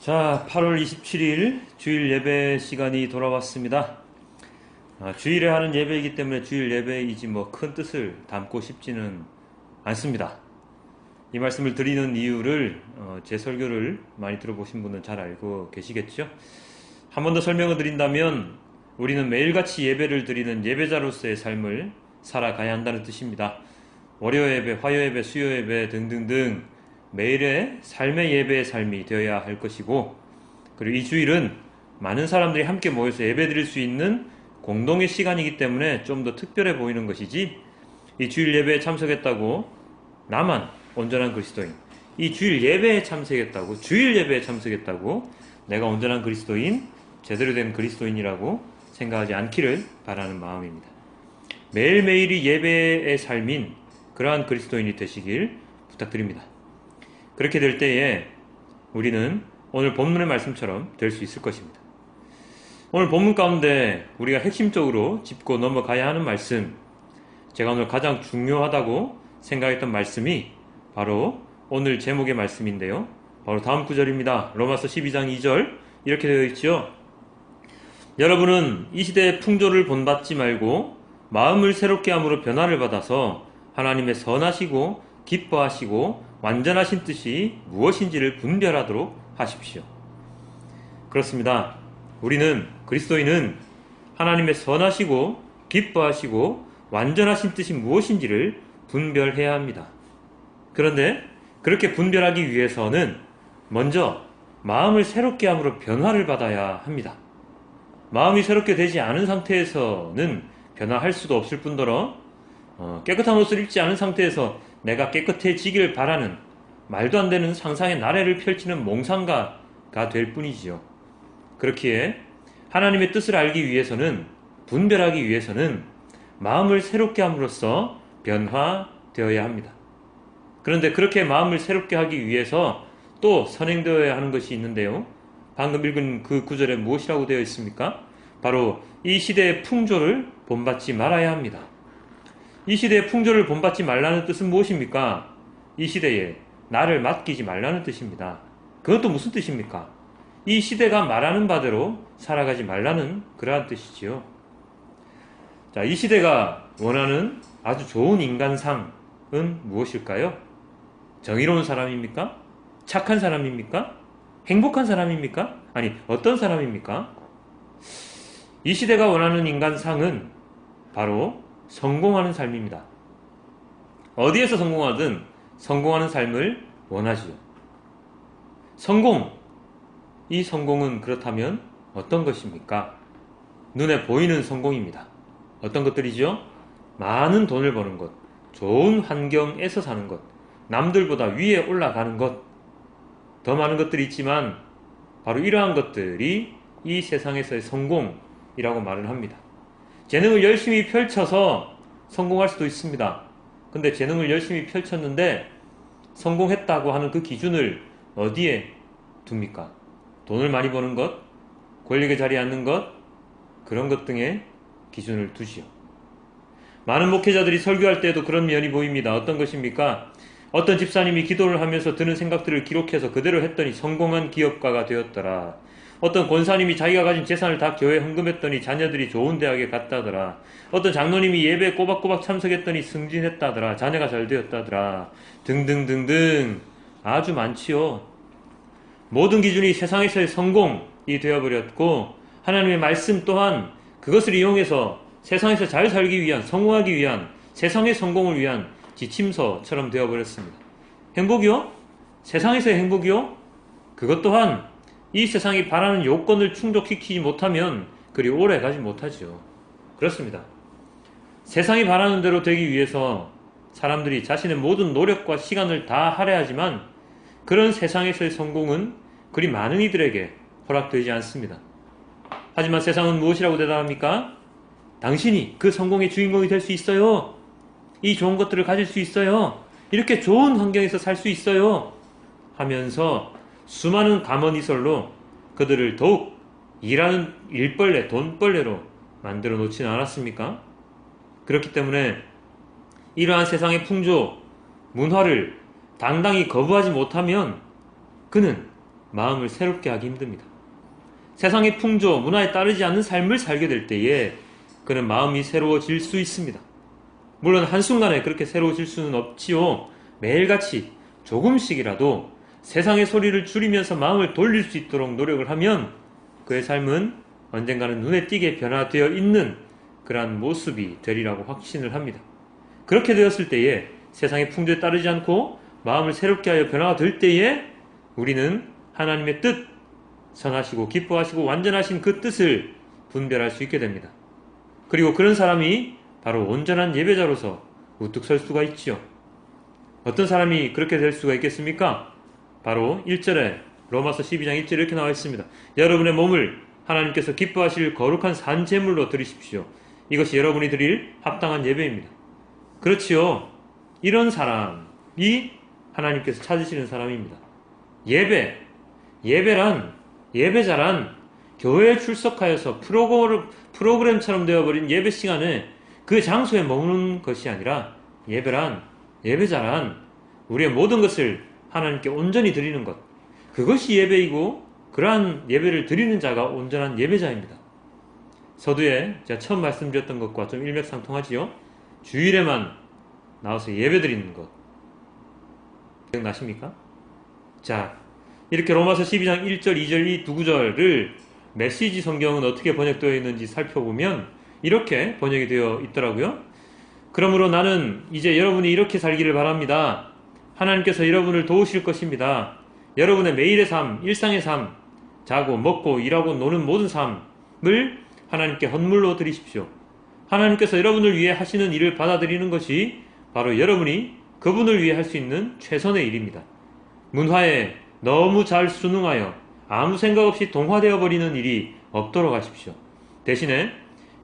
자, 8월 27일 주일 예배 시간이 돌아왔습니다. 주일에 하는 예배이기 때문에 주일 예배이지 뭐 큰 뜻을 담고 싶지는 않습니다. 이 말씀을 드리는 이유를 제 설교를 많이 들어보신 분은 잘 알고 계시겠죠? 한 번 더 설명을 드린다면 우리는 매일같이 예배를 드리는 예배자로서의 삶을 살아가야 한다는 뜻입니다. 월요 예배, 화요 예배, 수요 예배 등등등 매일의 삶의 예배의 삶이 되어야 할 것이고, 그리고 이 주일은 많은 사람들이 함께 모여서 예배 드릴 수 있는 공동의 시간이기 때문에 좀 더 특별해 보이는 것이지, 이 주일 예배에 참석했다고 나만 온전한 그리스도인, 이 주일 예배에 참석했다고, 주일 예배에 참석했다고 내가 온전한 그리스도인, 제대로 된 그리스도인이라고 생각하지 않기를 바라는 마음입니다. 매일매일이 예배의 삶인 그러한 그리스도인이 되시길 부탁드립니다. 그렇게 될 때에 우리는 오늘 본문의 말씀처럼 될 수 있을 것입니다. 오늘 본문 가운데 우리가 핵심적으로 짚고 넘어가야 하는 말씀, 제가 오늘 가장 중요하다고 생각했던 말씀이 바로 오늘 제목의 말씀인데요. 바로 다음 구절입니다. 로마서 12장 2절 이렇게 되어 있죠. 여러분은 이 시대의 풍조를 본받지 말고 마음을 새롭게 함으로 변화를 받아서 하나님의 선하시고 기뻐하시고 완전하신 뜻이 무엇인지를 분별하도록 하십시오. 그렇습니다. 우리는 그리스도인은 하나님의 선하시고 기뻐하시고 완전하신 뜻이 무엇인지를 분별해야 합니다. 그런데 그렇게 분별하기 위해서는 먼저 마음을 새롭게 함으로 변화를 받아야 합니다. 마음이 새롭게 되지 않은 상태에서는 변화할 수도 없을 뿐더러 깨끗한 옷을 입지 않은 상태에서 내가 깨끗해지길 바라는 말도 안 되는 상상의 나래를 펼치는 몽상가가 될 뿐이지요. 그렇기에 하나님의 뜻을 알기 위해서는, 분별하기 위해서는 마음을 새롭게 함으로써 변화되어야 합니다. 그런데 그렇게 마음을 새롭게 하기 위해서 또 선행되어야 하는 것이 있는데요. 방금 읽은 그 구절에 무엇이라고 되어 있습니까? 바로 이 시대의 풍조를 본받지 말아야 합니다. 이 시대의 풍조를 본받지 말라는 뜻은 무엇입니까? 이 시대에 나를 맡기지 말라는 뜻입니다. 그것도 무슨 뜻입니까? 이 시대가 말하는 바대로 살아가지 말라는 그러한 뜻이지요. 자, 이 시대가 원하는 아주 좋은 인간상은 무엇일까요? 정의로운 사람입니까? 착한 사람입니까? 행복한 사람입니까? 아니, 어떤 사람입니까? 이 시대가 원하는 인간상은 바로 성공하는 삶입니다. 어디에서 성공하든 성공하는 삶을 원하지요. 성공! 이 성공은 그렇다면 어떤 것입니까? 눈에 보이는 성공입니다. 어떤 것들이죠? 많은 돈을 버는 것, 좋은 환경에서 사는 것, 남들보다 위에 올라가는 것, 더 많은 것들이 있지만 바로 이러한 것들이 이 세상에서의 성공이라고 말을 합니다. 재능을 열심히 펼쳐서 성공할 수도 있습니다. 근데 재능을 열심히 펼쳤는데 성공했다고 하는 그 기준을 어디에 둡니까? 돈을 많이 버는 것, 권력의 자리에 앉는 것, 그런 것 등의 기준을 두지요. 많은 목회자들이 설교할 때에도 그런 면이 보입니다. 어떤 것입니까? 어떤 집사님이 기도를 하면서 드는 생각들을 기록해서 그대로 했더니 성공한 기업가가 되었더라. 어떤 권사님이 자기가 가진 재산을 다 교회에 헌금했더니 자녀들이 좋은 대학에 갔다더라. 어떤 장로님이 예배에 꼬박꼬박 참석했더니 승진했다더라. 자녀가 잘 되었다더라. 등등등등 아주 많지요. 모든 기준이 세상에서의 성공이 되어버렸고 하나님의 말씀 또한 그것을 이용해서 세상에서 잘 살기 위한, 성공하기 위한, 세상의 성공을 위한 지침서처럼 되어버렸습니다. 행복이요? 세상에서의 행복이요? 그것 또한 이 세상이 바라는 요건을 충족시키지 못하면 그리 오래 가지 못하죠. 그렇습니다. 세상이 바라는 대로 되기 위해서 사람들이 자신의 모든 노력과 시간을 다 할애하지만 그런 세상에서의 성공은 그리 많은 이들에게 허락되지 않습니다. 하지만 세상은 무엇이라고 대답합니까? 당신이 그 성공의 주인공이 될 수 있어요. 이 좋은 것들을 가질 수 있어요. 이렇게 좋은 환경에서 살 수 있어요. 하면서 수많은 감언이설로 그들을 더욱 일하는 일벌레, 돈벌레로 만들어 놓지는 않았습니까? 그렇기 때문에 이러한 세상의 풍조, 문화를 당당히 거부하지 못하면 그는 마음을 새롭게 하기 힘듭니다. 세상의 풍조, 문화에 따르지 않는 삶을 살게 될 때에 그는 마음이 새로워질 수 있습니다. 물론 한순간에 그렇게 새로워질 수는 없지요. 매일같이 조금씩이라도 세상의 소리를 줄이면서 마음을 돌릴 수 있도록 노력을 하면 그의 삶은 언젠가는 눈에 띄게 변화되어 있는 그러한 모습이 되리라고 확신을 합니다. 그렇게 되었을 때에 세상의 풍조에 따르지 않고 마음을 새롭게 하여 변화가 될 때에 우리는 하나님의 뜻, 선하시고 기뻐하시고 완전하신 그 뜻을 분별할 수 있게 됩니다. 그리고 그런 사람이 바로 온전한 예배자로서 우뚝 설 수가 있지요. 어떤 사람이 그렇게 될 수가 있겠습니까? 바로 1절에 로마서 12장 1절에 이렇게 나와 있습니다. 여러분의 몸을 하나님께서 기뻐하실 거룩한 산제물로 드리십시오. 이것이 여러분이 드릴 합당한 예배입니다. 그렇지요. 이런 사람이 하나님께서 찾으시는 사람입니다. 예배자란 교회에 출석하여서 프로그램처럼 되어버린 예배 시간에 그 장소에 머무는 것이 아니라 예배자란 우리의 모든 것을 하나님께 온전히 드리는 것, 그것이 예배이고 그러한 예배를 드리는 자가 온전한 예배자입니다. 서두에 제가 처음 말씀드렸던 것과 좀 일맥상통하지요. 주일에만 나와서 예배드리는 것 기억나십니까? 자, 이렇게 로마서 12장 1절, 2절 이 두 구절을 메시지 성경은 어떻게 번역되어 있는지 살펴보면 이렇게 번역이 되어 있더라고요. 그러므로 나는 이제 여러분이 이렇게 살기를 바랍니다. 하나님께서 여러분을 도우실 것입니다. 여러분의 매일의 삶, 일상의 삶, 자고 먹고 일하고 노는 모든 삶을 하나님께 헌물로 드리십시오. 하나님께서 여러분을 위해 하시는 일을 받아들이는 것이 바로 여러분이 그분을 위해 할 수 있는 최선의 일입니다. 문화에 너무 잘 순응하여 아무 생각 없이 동화되어 버리는 일이 없도록 하십시오. 대신에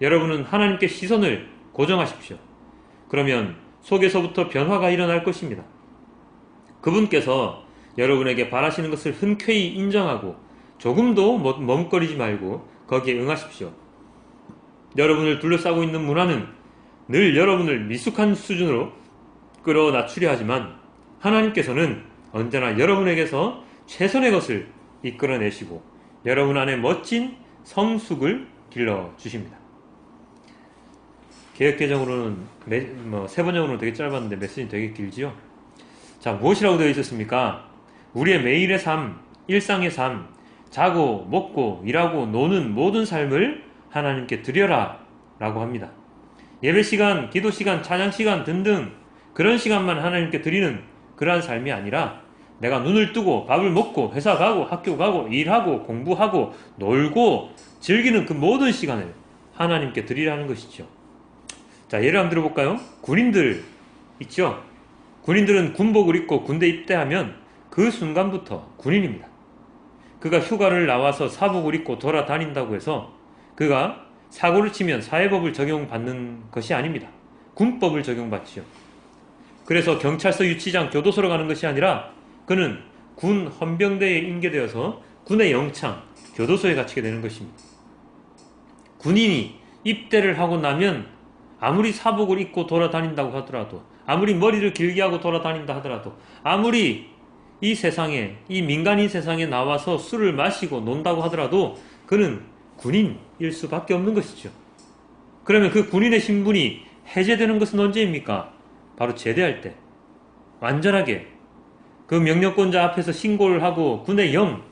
여러분은 하나님께 시선을 고정하십시오. 그러면 속에서부터 변화가 일어날 것입니다. 그분께서 여러분에게 바라시는 것을 흔쾌히 인정하고 조금도 머뭇거리지 말고 거기에 응하십시오. 여러분을 둘러싸고 있는 문화는 늘 여러분을 미숙한 수준으로 끌어낮추려 하지만 하나님께서는 언제나 여러분에게서 최선의 것을 이끌어내시고 여러분 안에 멋진 성숙을 길러주십니다. 개역개정으로는 세 번역으로는 되게 짧았는데 메시지는 되게 길지요. 자, 무엇이라고 되어 있었습니까? 우리의 매일의 삶, 일상의 삶, 자고 먹고 일하고 노는 모든 삶을 하나님께 드려라 라고 합니다. 예배 시간, 기도 시간, 찬양 시간 등등 그런 시간만 하나님께 드리는 그러한 삶이 아니라 내가 눈을 뜨고 밥을 먹고 회사 가고 학교 가고 일하고 공부하고 놀고 즐기는 그 모든 시간을 하나님께 드리라는 것이죠. 자, 예를 한번 들어볼까요? 군인들 있죠? 군인들은 군복을 입고 군대 입대하면 그 순간부터 군인입니다. 그가 휴가를 나와서 사복을 입고 돌아다닌다고 해서 그가 사고를 치면 사회법을 적용받는 것이 아닙니다. 군법을 적용받지요. 그래서 경찰서, 유치장, 교도소로 가는 것이 아니라 그는 군 헌병대에 인계되어서 군의 영창, 교도소에 갇히게 되는 것입니다. 군인이 입대를 하고 나면 아무리 사복을 입고 돌아다닌다고 하더라도, 아무리 머리를 길게 하고 돌아다닌다 하더라도, 아무리 이 세상에, 이 민간인 세상에 나와서 술을 마시고 논다고 하더라도 그는 군인일 수밖에 없는 것이죠. 그러면 그 군인의 신분이 해제되는 것은 언제입니까? 바로 제대할 때 완전하게 그 명령권자 앞에서 신고를 하고 군의 영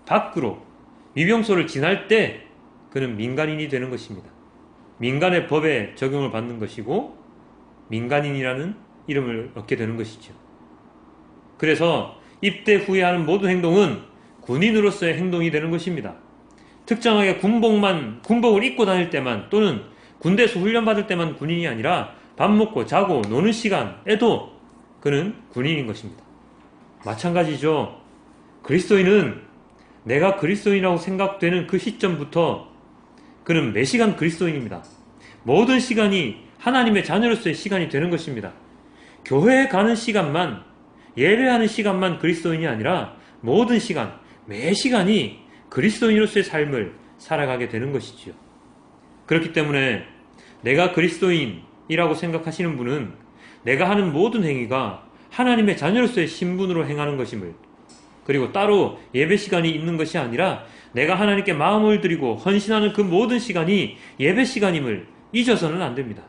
밖으로 위병소를 지날 때 그는 민간인이 되는 것입니다. 민간의 법에 적용을 받는 것이고 민간인이라는 이름을 얻게 되는 것이죠. 그래서 입대 후에 하는 모든 행동은 군인으로서의 행동이 되는 것입니다. 특정하게 군복을 입고 다닐 때만 또는 군대에서 훈련받을 때만 군인이 아니라 밥 먹고 자고 노는 시간에도 그는 군인인 것입니다. 마찬가지죠. 그리스도인은 내가 그리스도인이라고 생각되는 그 시점부터 그는 매 시간 그리스도인입니다. 모든 시간이 하나님의 자녀로서의 시간이 되는 것입니다. 교회에 가는 시간만, 예배하는 시간만 그리스도인이 아니라 모든 시간, 매 시간이 그리스도인으로서의 삶을 살아가게 되는 것이지요. 그렇기 때문에 내가 그리스도인이라고 생각하시는 분은 내가 하는 모든 행위가 하나님의 자녀로서의 신분으로 행하는 것임을, 그리고 따로 예배 시간이 있는 것이 아니라 내가 하나님께 마음을 드리고 헌신하는 그 모든 시간이 예배 시간임을 잊어서는 안 됩니다.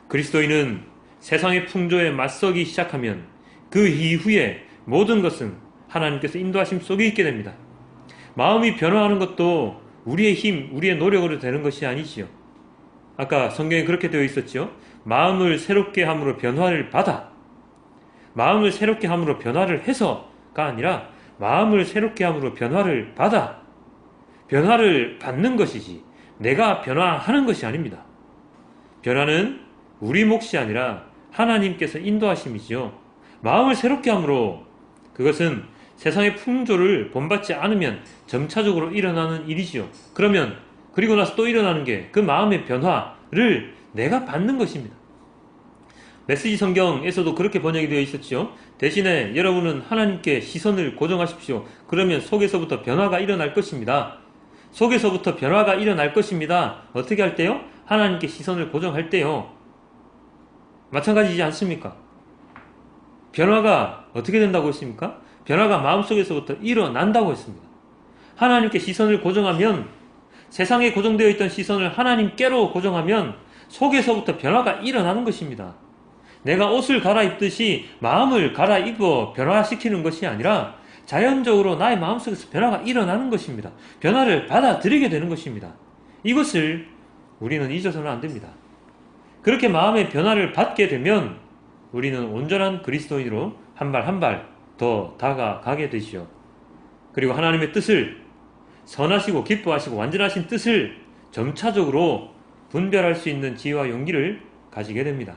그리스도인은 세상의 풍조에 맞서기 시작하면 그 이후에 모든 것은 하나님께서 인도하심 속에 있게 됩니다. 마음이 변화하는 것도 우리의 힘, 우리의 노력으로 되는 것이 아니지요. 아까 성경에 그렇게 되어 있었지요. 마음을 새롭게 함으로 변화를 받아. 마음을 새롭게 함으로 변화를 해서가 아니라 마음을 새롭게 함으로 변화를 받아. 변화를 받는 것이지 내가 변화하는 것이 아닙니다. 변화는 우리 몫이 아니라 하나님께서 인도하심이지요. 마음을 새롭게 함으로, 그것은 세상의 풍조를 본받지 않으면 점차적으로 일어나는 일이지요. 그리고 나서 또 일어나는 게 그 마음의 변화를 내가 받는 것입니다. 메시지 성경에서도 그렇게 번역이 되어 있었죠. 대신에 여러분은 하나님께 시선을 고정하십시오. 그러면 속에서부터 변화가 일어날 것입니다. 속에서부터 변화가 일어날 것입니다. 어떻게 할 때요? 하나님께 시선을 고정할 때요. 마찬가지지 않습니까? 변화가 어떻게 된다고 했습니까? 변화가 마음속에서부터 일어난다고 했습니다. 하나님께 시선을 고정하면 세상에 고정되어 있던 시선을 하나님께로 고정하면 속에서부터 변화가 일어나는 것입니다. 내가 옷을 갈아입듯이 마음을 갈아입어 변화시키는 것이 아니라 자연적으로 나의 마음속에서 변화가 일어나는 것입니다. 변화를 받아들이게 되는 것입니다. 이것을 우리는 잊어서는 안 됩니다. 그렇게 마음의 변화를 받게 되면 우리는 온전한 그리스도인으로 한 발 한 발 더 다가가게 되지요. 그리고 하나님의 뜻을, 선하시고 기뻐하시고 완전하신 뜻을 점차적으로 분별할 수 있는 지혜와 용기를 가지게 됩니다.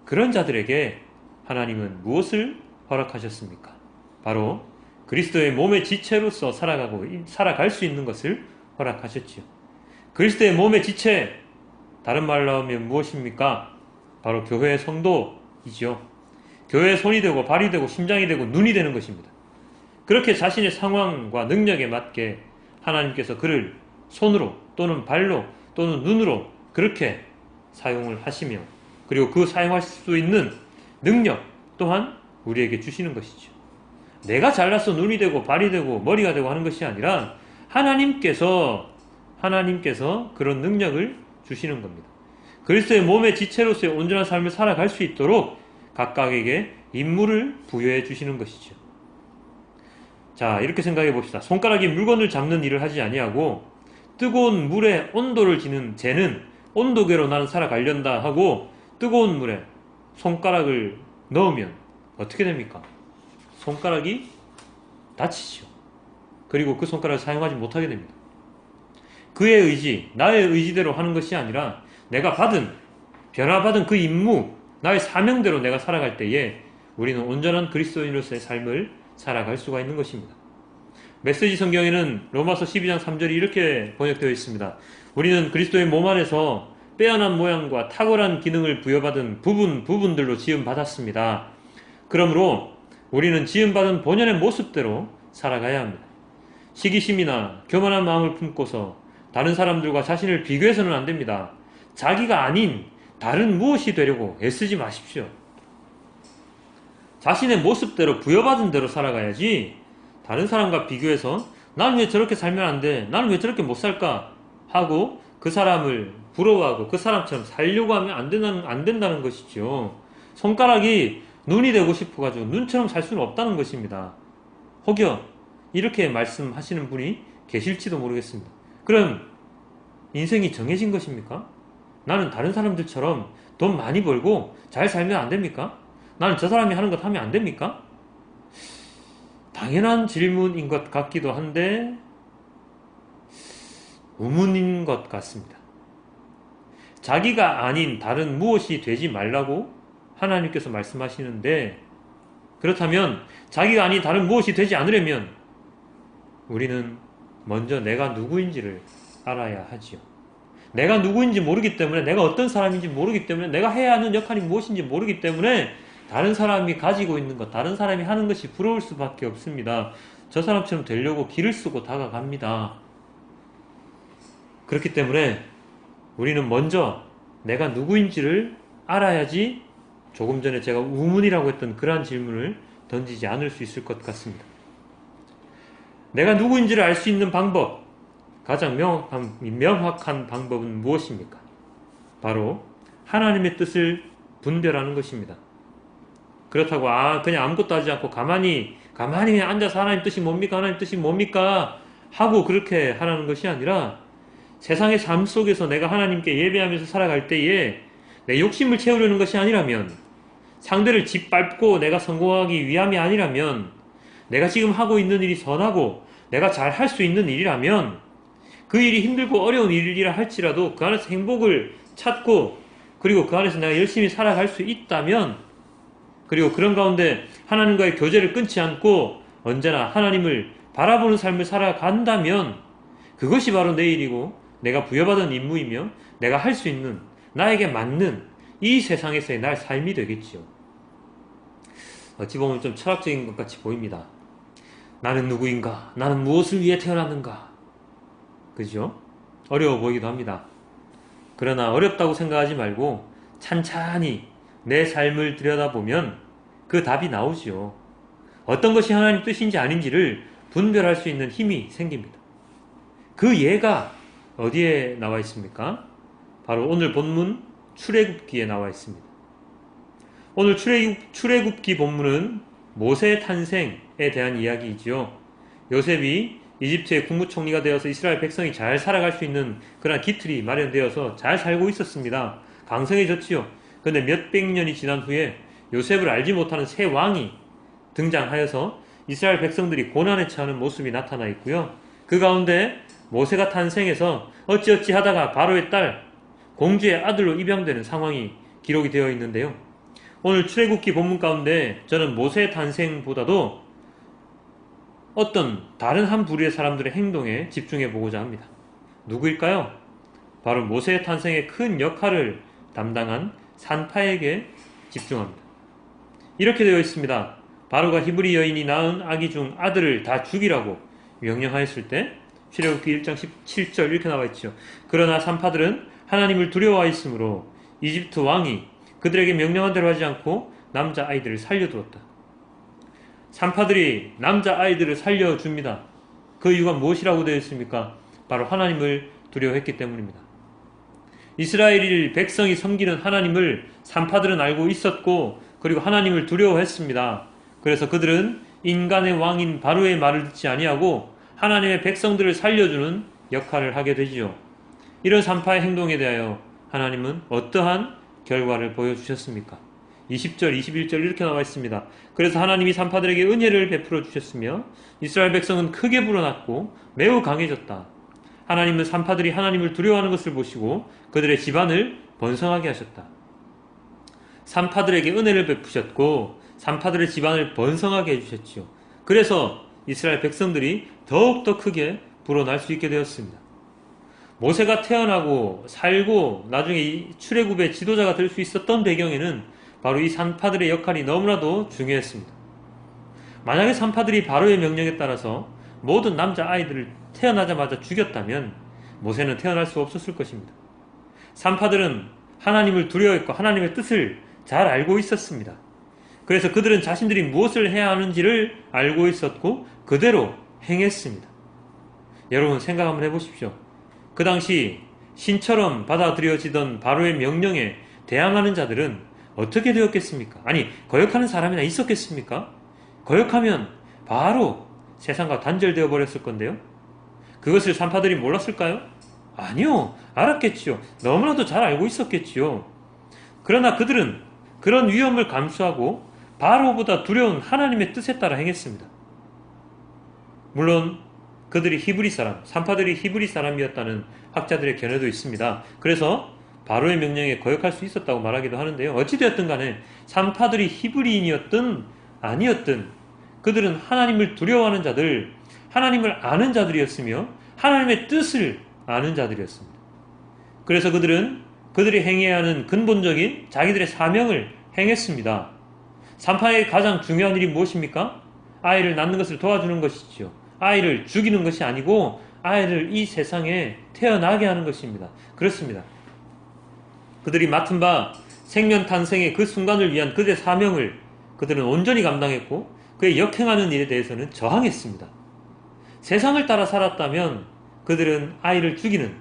그런 자들에게 하나님은 무엇을 허락하셨습니까? 바로 그리스도의 몸의 지체로서 살아갈 수 있는 것을 허락하셨지요. 그리스도의 몸의 지체, 다른 말로 하면 무엇입니까? 바로 교회의 성도이지요. 교회의 손이 되고 발이 되고 심장이 되고 눈이 되는 것입니다. 그렇게 자신의 상황과 능력에 맞게 하나님께서 그를 손으로 또는 발로 또는 눈으로 그렇게 사용을 하시며, 그리고 그 사용할 수 있는 능력 또한 우리에게 주시는 것이죠. 내가 잘나서 눈이 되고 발이 되고 머리가 되고 하는 것이 아니라 하나님께서 그런 능력을 주시는 겁니다. 그리스도의 몸의 지체로서의 온전한 삶을 살아갈 수 있도록 각각에게 임무를 부여해 주시는 것이죠. 자, 이렇게 생각해 봅시다. 손가락이 물건을 잡는 일을 하지 아니하고 뜨거운 물에 온도를 재는 온도계로 나는 살아가련다 하고 뜨거운 물에 손가락을 넣으면 어떻게 됩니까? 손가락이 다치죠. 그리고 그 손가락을 사용하지 못하게 됩니다. 그의 의지, 나의 의지대로 하는 것이 아니라 내가 변화받은 그 임무, 나의 사명대로 내가 살아갈 때에 우리는 온전한 그리스도인으로서의 삶을 살아갈 수가 있는 것입니다. 메시지 성경에는 로마서 12장 3절이 이렇게 번역되어 있습니다. 우리는 그리스도의 몸 안에서 빼어난 모양과 탁월한 기능을 부여받은 부분들로 지음받았습니다. 그러므로 우리는 지음받은 본연의 모습대로 살아가야 합니다. 시기심이나 교만한 마음을 품고서 다른 사람들과 자신을 비교해서는 안 됩니다. 자기가 아닌 다른 무엇이 되려고 애쓰지 마십시오. 자신의 모습대로 부여받은 대로 살아가야지 다른 사람과 비교해서 나는 왜 저렇게 살면 안 돼? 나는 왜 저렇게 못 살까? 하고 그 사람을 부러워하고 그 사람처럼 살려고 하면 안 된다는 것이죠. 손가락이 눈이 되고 싶어가지고 눈처럼 살 수는 없다는 것입니다. 혹여 이렇게 말씀하시는 분이 계실지도 모르겠습니다. 그럼 인생이 정해진 것입니까? 나는 다른 사람들처럼 돈 많이 벌고 잘 살면 안 됩니까? 나는 저 사람이 하는 것 하면 안 됩니까? 당연한 질문인 것 같기도 한데 의문인 것 같습니다. 자기가 아닌 다른 무엇이 되지 말라고 하나님께서 말씀하시는데, 그렇다면 자기가 아닌 다른 무엇이 되지 않으려면 우리는 먼저 내가 누구인지를 알아야 하지요. 내가 누구인지 모르기 때문에, 내가 어떤 사람인지 모르기 때문에, 내가 해야 하는 역할이 무엇인지 모르기 때문에 다른 사람이 가지고 있는 것, 다른 사람이 하는 것이 부러울 수밖에 없습니다. 저 사람처럼 되려고 기를 쓰고 다가갑니다. 그렇기 때문에 우리는 먼저 내가 누구인지를 알아야지 조금 전에 제가 우문이라고 했던 그러한 질문을 던지지 않을 수 있을 것 같습니다. 내가 누구인지를 알 수 있는 방법, 가장 명확한 방법은 무엇입니까? 바로 하나님의 뜻을 분별하는 것입니다. 그렇다고 그냥 아무것도 하지 않고 가만히 그냥 앉아서 하나님 뜻이 뭡니까? 하나님 뜻이 뭡니까? 하고 그렇게 하라는 것이 아니라 세상의 삶 속에서 내가 하나님께 예배하면서 살아갈 때에 내 욕심을 채우려는 것이 아니라면, 상대를 짓밟고 내가 성공하기 위함이 아니라면, 내가 지금 하고 있는 일이 선하고 내가 잘 할 수 있는 일이라면, 그 일이 힘들고 어려운 일이라 할지라도 그 안에서 행복을 찾고, 그리고 그 안에서 내가 열심히 살아갈 수 있다면, 그리고 그런 가운데 하나님과의 교제를 끊지 않고 언제나 하나님을 바라보는 삶을 살아간다면 그것이 바로 내 일이고 내가 부여받은 임무이며 내가 할 수 있는, 나에게 맞는 이 세상에서의 나의 삶이 되겠지요. 어찌 보면 좀 철학적인 것 같이 보입니다. 나는 누구인가? 나는 무엇을 위해 태어났는가? 그죠? 어려워 보이기도 합니다. 그러나 어렵다고 생각하지 말고 찬찬히 내 삶을 들여다보면 그 답이 나오지요. 어떤 것이 하나님 뜻인지 아닌지를 분별할 수 있는 힘이 생깁니다. 그 예가 어디에 나와 있습니까? 바로 오늘 본문 출애굽기에 나와 있습니다. 오늘 출애굽기 본문은 모세의 탄생에 대한 이야기이지요. 요셉이 이집트의 국무총리가 되어서 이스라엘 백성이 잘 살아갈 수 있는 그런 기틀이 마련되어서 잘 살고 있었습니다. 강성해졌지요. 그런데 몇백 년이 지난 후에 요셉을 알지 못하는 새 왕이 등장하여서 이스라엘 백성들이 고난에 처하는 모습이 나타나 있고요. 그 가운데 모세가 탄생해서 어찌어찌 하다가 바로의 딸 공주의 아들로 입양되는 상황이 기록이 되어 있는데요. 오늘 출애굽기 본문 가운데 저는 모세의 탄생보다도 어떤 다른 한 부류의 사람들의 행동에 집중해 보고자 합니다. 누구일까요? 바로 모세의 탄생에 큰 역할을 담당한 산파에게 집중합니다. 이렇게 되어 있습니다. 바로가 히브리 여인이 낳은 아기 중 아들을 다 죽이라고 명령하였을 때 출애굽기 1장 17절 이렇게 나와 있죠. 그러나 산파들은 하나님을 두려워하였으므로 이집트 왕이 그들에게 명령한 대로 하지 않고 남자 아이들을 살려두었다. 산파들이 남자 아이들을 살려줍니다. 그 이유가 무엇이라고 되어 있습니까? 바로 하나님을 두려워했기 때문입니다. 이스라엘 백성이 섬기는 하나님을 산파들은 알고 있었고 그리고 하나님을 두려워했습니다. 그래서 그들은 인간의 왕인 바로의 말을 듣지 아니하고 하나님의 백성들을 살려주는 역할을 하게 되지요. 이런 산파의 행동에 대하여 하나님은 어떠한 결과를 보여주셨습니까? 20절, 21절 이렇게 나와 있습니다. 그래서 하나님이 산파들에게 은혜를 베풀어 주셨으며 이스라엘 백성은 크게 불어났고 매우 강해졌다. 하나님은 산파들이 하나님을 두려워하는 것을 보시고 그들의 집안을 번성하게 하셨다. 산파들에게 은혜를 베푸셨고 산파들의 집안을 번성하게 해주셨지요. 그래서 이스라엘 백성들이 더욱더 크게 불어날 수 있게 되었습니다. 모세가 태어나고 살고 나중에 이 출애굽의 지도자가 될 수 있었던 배경에는 바로 이 산파들의 역할이 너무나도 중요했습니다. 만약에 산파들이 바로의 명령에 따라서 모든 남자 아이들을 태어나자마자 죽였다면 모세는 태어날 수 없었을 것입니다. 산파들은 하나님을 두려워했고 하나님의 뜻을 잘 알고 있었습니다. 그래서 그들은 자신들이 무엇을 해야 하는지를 알고 있었고 그대로 행했습니다. 여러분 생각 한번 해보십시오. 그 당시 신처럼 받아들여지던 바로의 명령에 대항하는 자들은 어떻게 되었겠습니까? 아니 거역하는 사람이나 있었겠습니까? 거역하면 바로 세상과 단절되어 버렸을 건데요. 그것을 산파들이 몰랐을까요? 아니요. 알았겠지요. 너무나도 잘 알고 있었겠지요. 그러나 그들은 그런 위험을 감수하고 바로보다 두려운 하나님의 뜻에 따라 행했습니다. 물론 그들이 히브리 사람, 산파들이 히브리 사람이었다는 학자들의 견해도 있습니다. 그래서 바로의 명령에 거역할 수 있었다고 말하기도 하는데요. 어찌되었든 간에 산파들이 히브리인이었든 아니었든 그들은 하나님을 두려워하는 자들, 하나님을 아는 자들이었으며 하나님의 뜻을 아는 자들이었습니다. 그래서 그들은 그들이 행해야 하는 근본적인 자기들의 사명을 행했습니다. 산파의 가장 중요한 일이 무엇입니까? 아이를 낳는 것을 도와주는 것이지요. 아이를 죽이는 것이 아니고 아이를 이 세상에 태어나게 하는 것입니다. 그렇습니다. 그들이 맡은 바 생명 탄생의 그 순간을 위한 그들의 사명을 그들은 온전히 감당했고 그의 역행하는 일에 대해서는 저항했습니다. 세상을 따라 살았다면 그들은 아이를 죽이는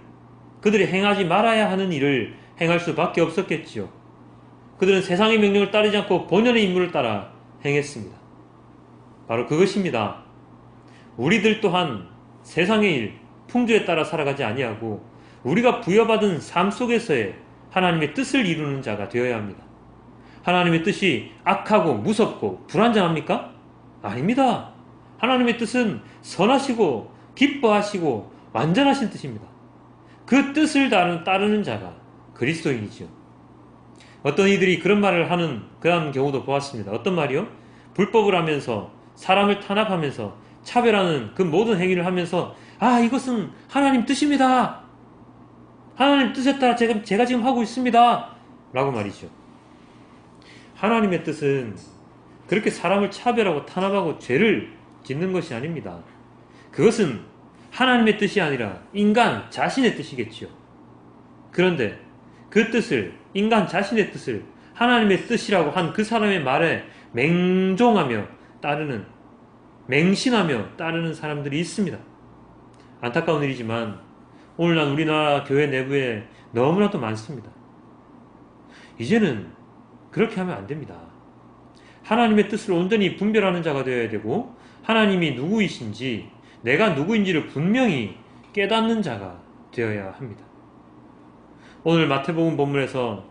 그들이 행하지 말아야 하는 일을 행할 수밖에 없었겠지요. 그들은 세상의 명령을 따르지 않고 본연의 임무를 따라 행했습니다. 바로 그것입니다. 우리들 또한 세상의 일, 풍조에 따라 살아가지 아니하고 우리가 부여받은 삶 속에서의 하나님의 뜻을 이루는 자가 되어야 합니다. 하나님의 뜻이 악하고 무섭고 불완전합니까? 아닙니다. 하나님의 뜻은 선하시고 기뻐하시고 완전하신 뜻입니다. 그 뜻을 따르는 자가 그리스도인이죠. 어떤 이들이 그런 말을 하는 그런 경우도 보았습니다. 어떤 말이요? 불법을 하면서 사람을 탄압하면서 차별하는 그 모든 행위를 하면서 이것은 하나님 뜻입니다. 하나님 뜻에 따라 제가 지금 하고 있습니다. 라고 말이죠. 하나님의 뜻은 그렇게 사람을 차별하고 탄압하고 죄를 짓는 것이 아닙니다. 그것은 하나님의 뜻이 아니라 인간 자신의 뜻이겠지요. 그런데 그 뜻을, 인간 자신의 뜻을 하나님의 뜻이라고 한 그 사람의 말에 맹종하며 따르는, 맹신하며 따르는 사람들이 있습니다. 안타까운 일이지만 오늘날 우리나라 교회 내부에 너무나도 많습니다. 이제는 그렇게 하면 안 됩니다. 하나님의 뜻을 온전히 분별하는 자가 되어야 되고, 하나님이 누구이신지, 내가 누구인지를 분명히 깨닫는 자가 되어야 합니다. 오늘 마태복음 본문에서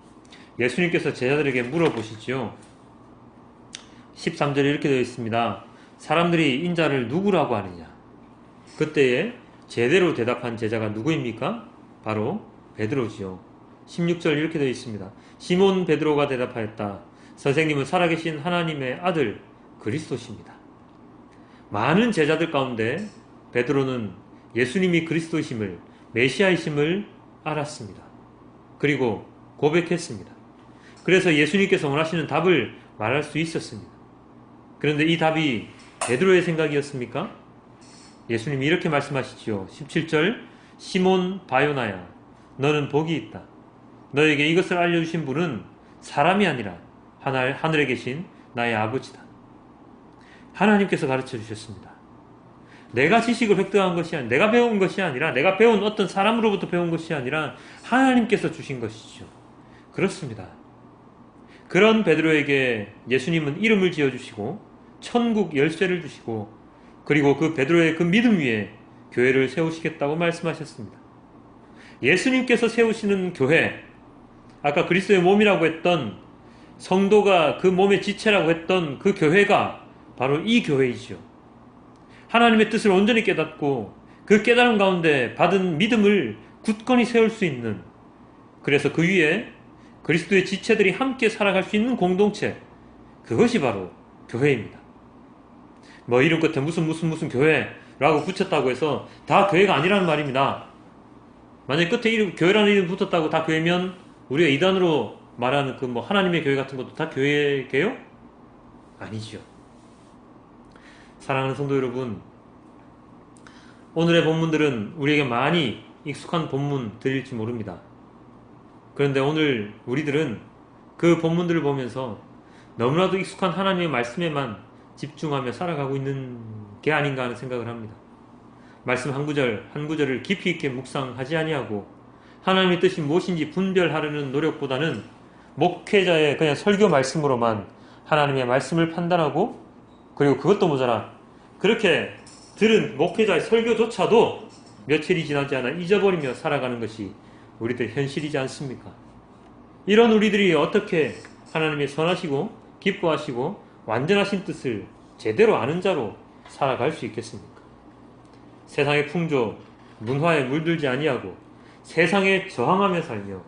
예수님께서 제자들에게 물어보시죠. 13절에 이렇게 되어 있습니다. 사람들이 인자를 누구라고 하느냐? 그때에 제대로 대답한 제자가 누구입니까? 바로 베드로지요. 16절 이렇게 되어 있습니다. 시몬 베드로가 대답하였다. 선생님은 살아계신 하나님의 아들 그리스도십니다. 많은 제자들 가운데 베드로는 예수님이 그리스도이심을, 메시아이심을 알았습니다. 그리고 고백했습니다. 그래서 예수님께서 원하시는 답을 말할 수 있었습니다. 그런데 이 답이 베드로의 생각이었습니까? 예수님이 이렇게 말씀하시죠. 17절 시몬 바요나야, 너는 복이 있다. 너에게 이것을 알려주신 분은 사람이 아니라 하늘에 계신 나의 아버지다. 하나님께서 가르쳐 주셨습니다. 내가 지식을 획득한 것이 아니라, 내가 배운 것이 아니라, 내가 배운 어떤 사람으로부터 배운 것이 아니라 하나님께서 주신 것이죠. 그렇습니다. 그런 베드로에게 예수님은 이름을 지어주시고 천국 열쇠를 주시고, 그리고 그 베드로의 그 믿음 위에 교회를 세우시겠다고 말씀하셨습니다. 예수님께서 세우시는 교회, 아까 그리스도의 몸이라고 했던, 성도가 그 몸의 지체라고 했던 그 교회가 바로 이 교회이죠. 하나님의 뜻을 온전히 깨닫고 그 깨달음 가운데 받은 믿음을 굳건히 세울 수 있는, 그래서 그 위에 그리스도의 지체들이 함께 살아갈 수 있는 공동체, 그것이 바로 교회입니다. 뭐 이름 끝에 무슨 교회라고 붙였다고 해서 다 교회가 아니라는 말입니다. 만약에 끝에 교회라는 이름이 붙었다고 다 교회면 우리가 이단으로 말하는 그 뭐 하나님의 교회 같은 것도 다 교회게요? 아니죠. 사랑하는 성도 여러분, 오늘의 본문들은 우리에게 많이 익숙한 본문들일지 모릅니다. 그런데 오늘 우리들은 그 본문들을 보면서 너무나도 익숙한 하나님의 말씀에만 집중하며 살아가고 있는 게 아닌가 하는 생각을 합니다. 말씀 한 구절 한 구절을 깊이 있게 묵상하지 아니하고 하나님의 뜻이 무엇인지 분별하려는 노력보다는 목회자의 그냥 설교 말씀으로만 하나님의 말씀을 판단하고, 그리고 그것도 모자라 그렇게 들은 목회자의 설교조차도 며칠이 지나지 않아 잊어버리며 살아가는 것이 우리들 현실이지 않습니까? 이런 우리들이 어떻게 하나님의 선하시고 기뻐하시고 완전하신 뜻을 제대로 아는 자로 살아갈 수 있겠습니까? 세상의 풍조, 문화에 물들지 아니하고 세상에 저항하며 살며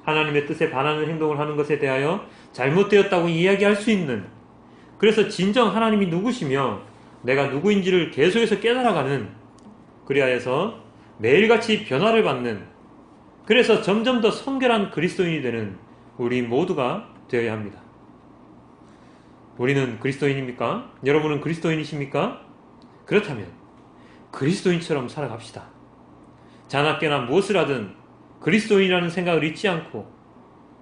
하나님의 뜻에 반하는 행동을 하는 것에 대하여 잘못되었다고 이야기할 수 있는, 그래서 진정 하나님이 누구시며 내가 누구인지를 계속해서 깨달아가는, 그리하여서 매일같이 변화를 받는, 그래서 점점 더 성결한 그리스도인이 되는 우리 모두가 되어야 합니다. 우리는 그리스도인입니까? 여러분은 그리스도인이십니까? 그렇다면 그리스도인처럼 살아갑시다. 자나깨나 무엇을 하든 그리스도인이라는 생각을 잊지 않고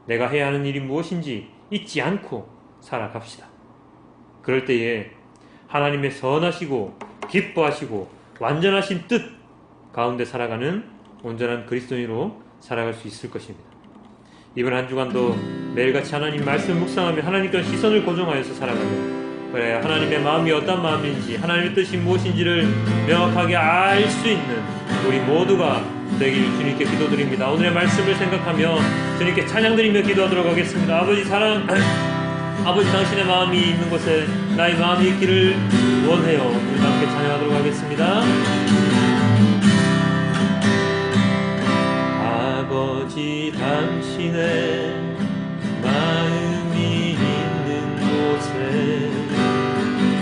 내가 해야 하는 일이 무엇인지 잊지 않고 살아갑시다. 그럴 때에 하나님의 선하시고 기뻐하시고 완전하신 뜻 가운데 살아가는 온전한 그리스도인으로 살아갈 수 있을 것입니다. 이번 한 주간도 매일같이 하나님 말씀을 묵상하며 하나님께 시선을 고정하여서 살아가며, 그래야 하나님의 마음이 어떤 마음인지, 하나님의 뜻이 무엇인지를 명확하게 알 수 있는 우리 모두가 되길 주님께 기도드립니다. 오늘의 말씀을 생각하며 주님께 찬양드리며 기도하도록 하겠습니다. 아버지 사랑, 아버지 당신의 마음이 있는 곳에 나의 마음이 있기를 원해요. 우리 함께 찬양하도록 하겠습니다. 아버지 당신의 마음이 있는 곳에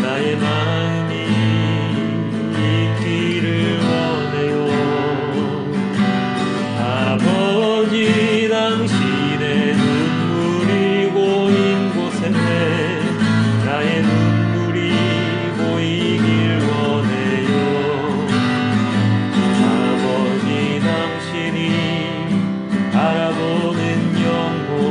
나의 마음이 있기를 원해요. 아버지 당신의 눈물이 고인 곳에 나의 눈물이 고이길 원해요. 아버지 당신이 바라보는 영혼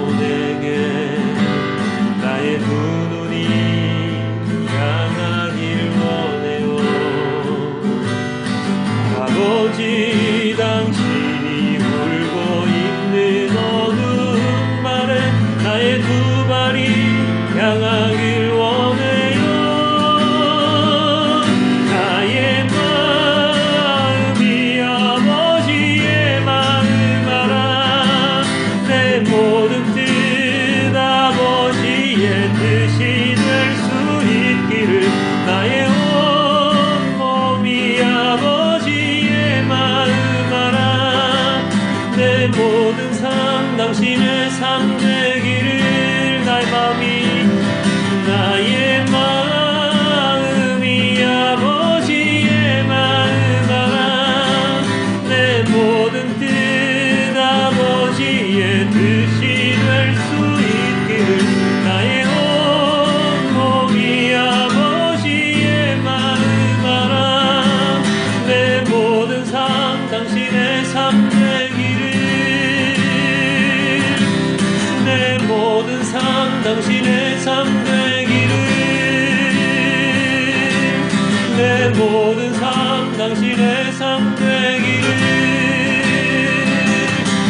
모든 삶 당신의 삶 되기를.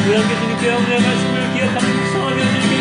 우리 함께 주님께 오늘의 말씀을 기억하며 묵상하며 주님께